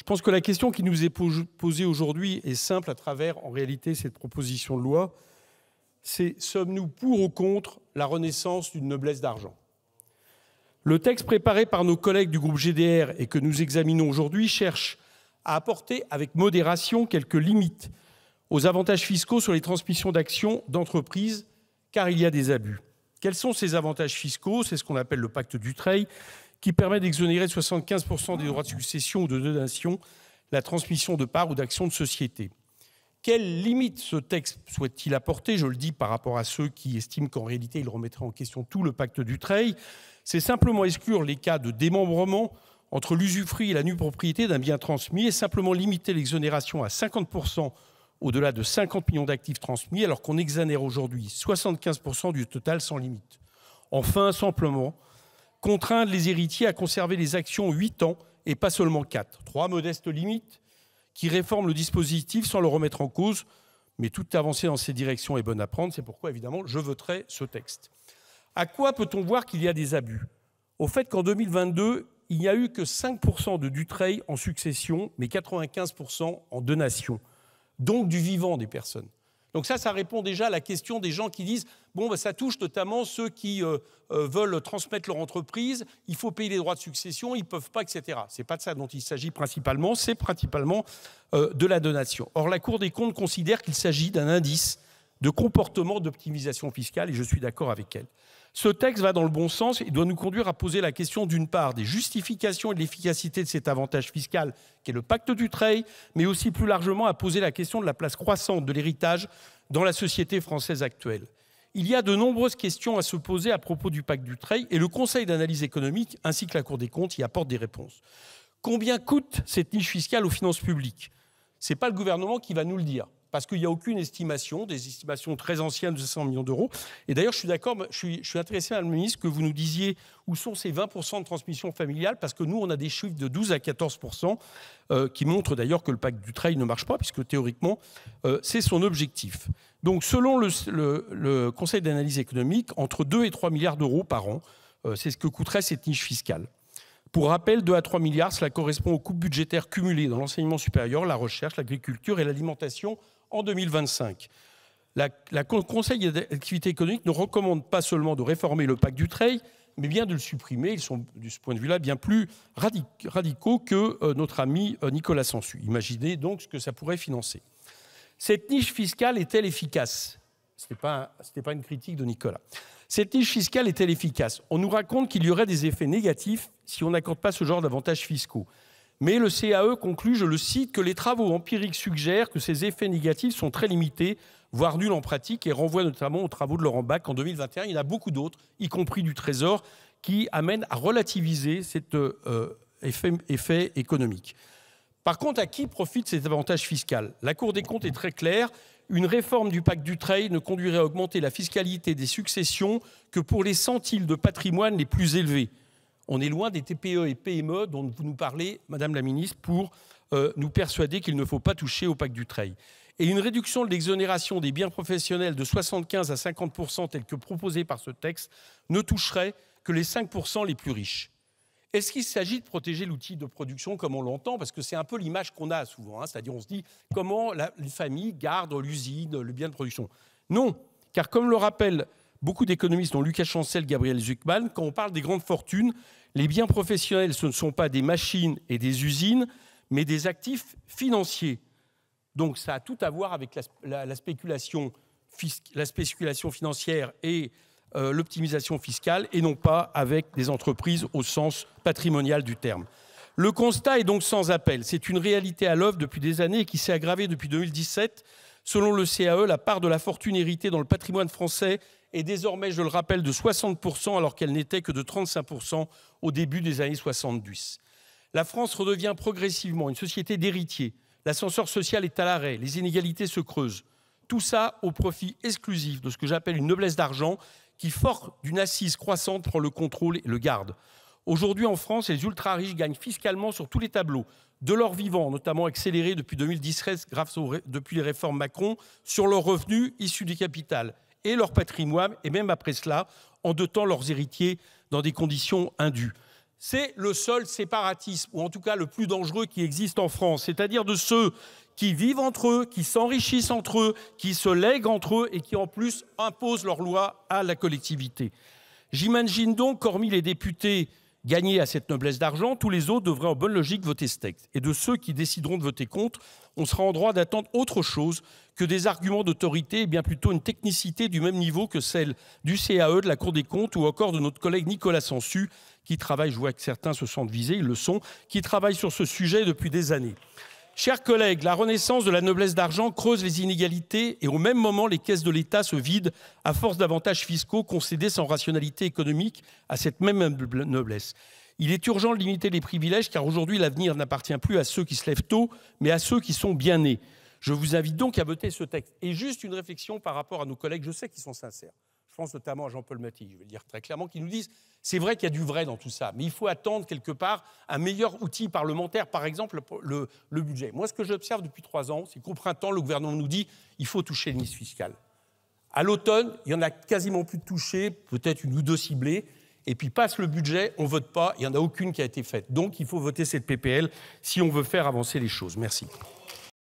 pense que la question qui nous est posée aujourd'hui est simple à travers, en réalité, cette proposition de loi. C'est sommes-nous pour ou contre la renaissance d'une noblesse d'argent? Le texte préparé par nos collègues du groupe GDR et que nous examinons aujourd'hui cherche à apporter avec modération quelques limites aux avantages fiscaux sur les transmissions d'actions d'entreprises, car il y a des abus. Quels sont ces avantages fiscaux? C'est ce qu'on appelle le pacte Dutreil, qui permet d'exonérer de 75% des droits de succession ou de donation la transmission de parts ou d'actions de société. Quelles limites ce texte souhaite-t-il apporter? Je le dis par rapport à ceux qui estiment qu'en réalité, il remettrait en question tout le pacte Dutreil. C'est simplement exclure les cas de démembrement entre l'usufruit et la nue propriété d'un bien transmis et simplement limiter l'exonération à 50% au-delà de 50 millions d'actifs transmis, alors qu'on exonère aujourd'hui 75% du total sans limite. Enfin, simplement, contraindre les héritiers à conserver les actions 8 ans et pas seulement 4. 3 modestes limites qui réforment le dispositif sans le remettre en cause, mais toute avancée dans ces directions est bonne à prendre. C'est pourquoi, évidemment, je voterai ce texte. À quoi peut-on voir qu'il y a des abus? Au fait qu'en 2022, il n'y a eu que 5% de Dutreil en succession, mais 95% en donation, donc du vivant des personnes. Donc ça répond déjà à la question des gens qui disent « bon, ça touche notamment ceux qui veulent transmettre leur entreprise, il faut payer les droits de succession, ils ne peuvent pas, etc. » Ce n'est pas de ça dont il s'agit principalement, c'est principalement de la donation. Or, la Cour des comptes considère qu'il s'agit d'un indice de comportement d'optimisation fiscale, et je suis d'accord avec elle. Ce texte va dans le bon sens et doit nous conduire à poser la question, d'une part, des justifications et de l'efficacité de cet avantage fiscal qu'est le pacte Dutreil, mais aussi plus largement à poser la question de la place croissante de l'héritage dans la société française actuelle. Il y a de nombreuses questions à se poser à propos du pacte Dutreil et le Conseil d'analyse économique ainsi que la Cour des comptes y apportent des réponses. Combien coûte cette niche fiscale aux finances publiques? Ce n'est pas le gouvernement qui va nous le dire, parce qu'il n'y a aucune estimation, des estimations très anciennes de 100 millions d'euros. Et d'ailleurs, je suis d'accord, je suis intéressé, Madame la Ministre, que vous nous disiez où sont ces 20% de transmission familiale, parce que nous, on a des chiffres de 12 à 14% qui montrent d'ailleurs que le pacte Dutreil ne marche pas, puisque théoriquement, c'est son objectif. Donc, selon le Conseil d'analyse économique, entre 2 et 3 milliards d'euros par an, c'est ce que coûterait cette niche fiscale. Pour rappel, 2 à 3 milliards, cela correspond aux coûts budgétaires cumulés dans l'enseignement supérieur, la recherche, l'agriculture et l'alimentation en 2025. Le Conseil d'activité économique ne recommande pas seulement de réformer le pacte Dutreil, mais bien de le supprimer. Ils sont, de ce point de vue-là, bien plus radicaux que notre ami Nicolas Sansu. Imaginez donc ce que ça pourrait financer. Cette niche fiscale est-elle efficace? Ce n'était pas une critique de Nicolas. Cette niche fiscale est-elle efficace? On nous raconte qu'il y aurait des effets négatifs si on n'accorde pas ce genre d'avantages fiscaux. Mais le CAE conclut, je le cite, que les travaux empiriques suggèrent que ces effets négatifs sont très limités, voire nuls en pratique, et renvoie notamment aux travaux de Laurent Bach en 2021. Il y en a beaucoup d'autres, y compris du Trésor, qui amènent à relativiser cet effet économique. Par contre, à qui profite cet avantage fiscal? La Cour des comptes est très claire. Une réforme du pacte Dutreil ne conduirait à augmenter la fiscalité des successions que pour les centiles de patrimoine les plus élevés. On est loin des TPE et PME dont vous nous parlez, Madame la Ministre, pour nous persuader qu'il ne faut pas toucher au pacte Dutreil. Et une réduction de l'exonération des biens professionnels de 75 à 50% telle que proposée par ce texte ne toucherait que les 5% les plus riches. Est-ce qu'il s'agit de protéger l'outil de production comme on l'entend? Parce que c'est un peu l'image qu'on a souvent. C'est-à-dire on se dit comment les familles gardent l'usine, le bien de production. Non, car comme le rappellent beaucoup d'économistes, dont Lucas Chancel, Gabriel Zucman, quand on parle des grandes fortunes, les biens professionnels, ce ne sont pas des machines et des usines, mais des actifs financiers. Donc ça a tout à voir avec la spéculation financière et l'optimisation fiscale, et non pas avec des entreprises au sens patrimonial du terme. Le constat est donc sans appel. C'est une réalité à l'œuvre depuis des années et qui s'est aggravée depuis 2017. Selon le CAE, la part de la fortune héritée dans le patrimoine français est désormais, je le rappelle, de 60%, alors qu'elle n'était que de 35% au début des années 70. La France redevient progressivement une société d'héritiers. L'ascenseur social est à l'arrêt, les inégalités se creusent. Tout ça au profit exclusif de ce que j'appelle une noblesse d'argent qui, fort d'une assise croissante, prend le contrôle et le garde. Aujourd'hui, en France, les ultra-riches gagnent fiscalement sur tous les tableaux, de leur vivant, notamment accéléré depuis 2017 depuis les réformes Macron, sur leurs revenus issus du capital et leur patrimoine, et même après cela, en dotant leurs héritiers dans des conditions indues. c'est le seul séparatisme, ou en tout cas le plus dangereux qui existe en France, c'est-à-dire de ceux qui vivent entre eux, qui s'enrichissent entre eux, qui se lèguent entre eux et qui en plus imposent leurs lois à la collectivité. J'imagine donc qu'hormis les députés gagnés à cette noblesse d'argent, tous les autres devraient en bonne logique voter ce texte. Et de ceux qui décideront de voter contre, on sera en droit d'attendre autre chose que des arguments d'autorité, et bien plutôt une technicité du même niveau que celle du CAE, de la Cour des comptes ou encore de notre collègue Nicolas Sansu, qui travaille, je vois que certains se sentent visés, ils le sont, qui travaille sur ce sujet depuis des années. Chers collègues, la renaissance de la noblesse d'argent creuse les inégalités et au même moment, les caisses de l'État se vident à force d'avantages fiscaux concédés sans rationalité économique à cette même noblesse. Il est urgent de limiter les privilèges car aujourd'hui, l'avenir n'appartient plus à ceux qui se lèvent tôt, mais à ceux qui sont bien nés. Je vous invite donc à voter ce texte. Et juste une réflexion par rapport à nos collègues, je sais qu'ils sont sincères. Je pense notamment à Jean-Paul Mattei, je vais le dire très clairement, qui nous disent c'est vrai qu'il y a du vrai dans tout ça, mais il faut attendre quelque part un meilleur outil parlementaire, par exemple le budget. Moi, ce que j'observe depuis 3 ans, c'est qu'au printemps, le gouvernement nous dit il faut toucher le niche fiscal. À l'automne, il n'y en a quasiment plus de touchés, peut-être une ou deux ciblées, et puis passe le budget, on ne vote pas, il n'y en a aucune qui a été faite. Donc il faut voter cette PPL si on veut faire avancer les choses. Merci.